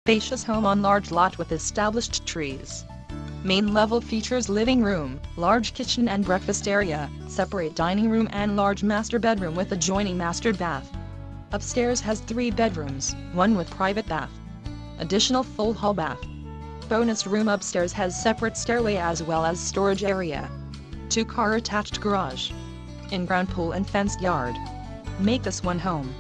Spacious home on large lot with established trees. Main level features living room, large kitchen and breakfast area, separate dining room and large master bedroom with adjoining master bath. Upstairs has 3 bedrooms, 1 with private bath. Additional full hall bath. Bonus room upstairs has separate stairway as well as storage area. 2-car attached garage. In-ground pool and fenced yard. Make this one home.